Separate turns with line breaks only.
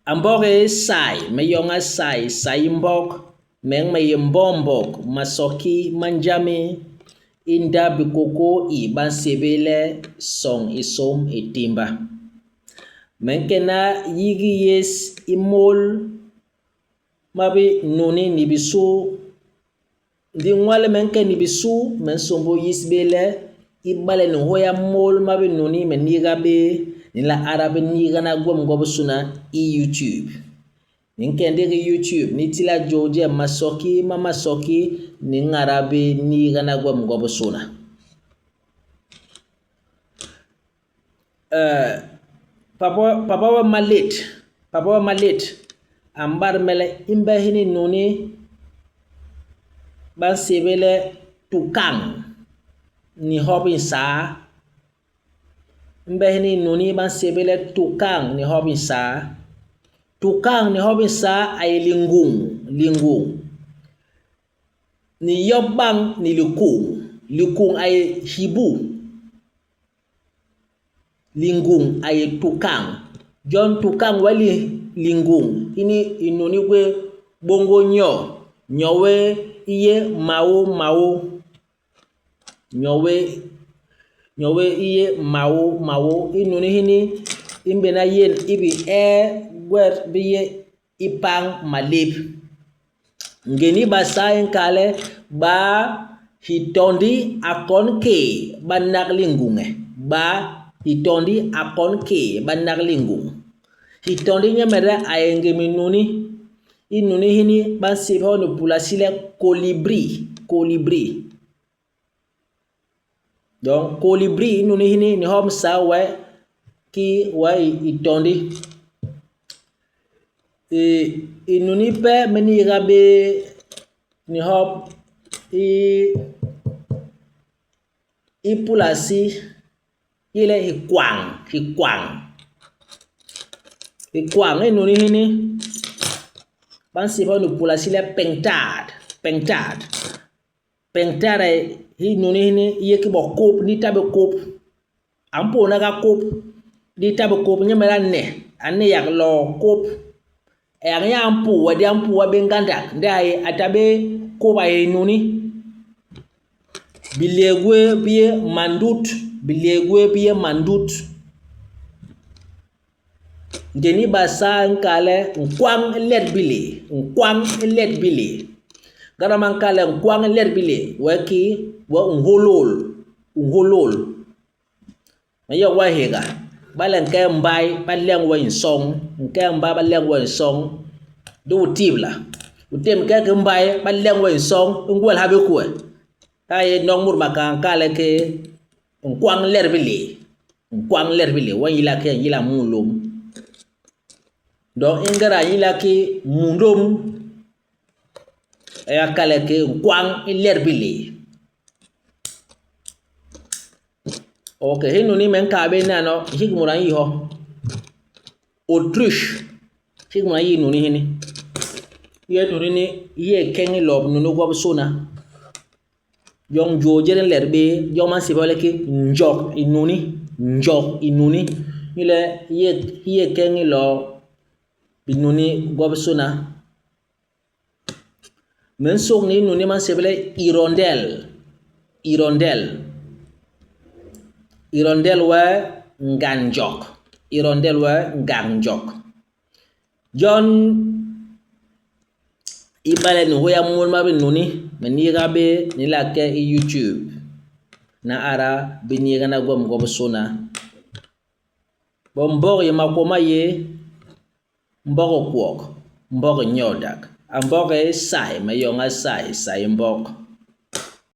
Amboge sai, mayonga sai mbok, meng mayembombok, masoki, manjame, inda bikoko i ban sebele song isom itimba. Menkena yigi yes imol mabi nuni nibisu di ngwale menke nibisu men sombo yisbele ibale no hoya mol mabi nuni men niga be nila arabe niga na gwam gobo suna YouTube. Ninkende YouTube ni tila joje masoki mama soki ni ngarabe niga na gwam gobo suna. Papa wa malit ambar mele imbe hini nuni ban sebele tukang ni hobin sa imbe hini nuni ban sebele tukang ni hobin sa ay lingung ni yobang ni lukung ay hibu lingung ay tukang John tukang wali lingung ini inuni we bongo nyowe iye mau nyowe iye mau inuni hini imbena yen ibi wer biye ipang malip ngeni basa kale ba hitondi akon ke banak lingunge ba hitondi akon ke banak lingung hitondi nyamera ayenge minuni inuni hini bansiba no pulasile colibri donc colibri inuni hini ni hom sa we ki wa hitondi inuni pe meni gabe ni hop i pulasi ile hikwang inuni hini bansiba no pulasile pentad inuni hini yeki bo kop ni tabe kop ampo na ga kop di tabe kop nyamera ne ane yak lo kop yang ampu wadi ampu wa bengandak ndai atabe koba inuni bilegwe biye mandut ngeni basa nkale nkwang let bile gara mankale nkwang let bile waki wa unholol mayo wa hega balen ke mbai baleng wa insong ke mbai baleng wa insong do tibla utem ke mbai baleng wa insong ngwel habe ko tay nong mur makan kale ke nkwang ler bile wa yila ke yila mulum donc ingara yila ke mundom ya kale ke nkwang ler bile okay hinu ni men ka be nano higmura yi ho Autriche higmura yi nuni hini ye nuni ni ye kengi lob nunu gob sona yong jojeren lerbe yong man sibole ki njok inuni ile ye kengi lo binuni gob sona men sok ni nuni man sibole irondel wa nganjok John ibale ni hoya mul mabi nuni meniga be nilake YouTube na ara biniga na gom sona bombog ye makoma ye mbogo kwok mbogo nyodak amboge sai mayonga sai mbok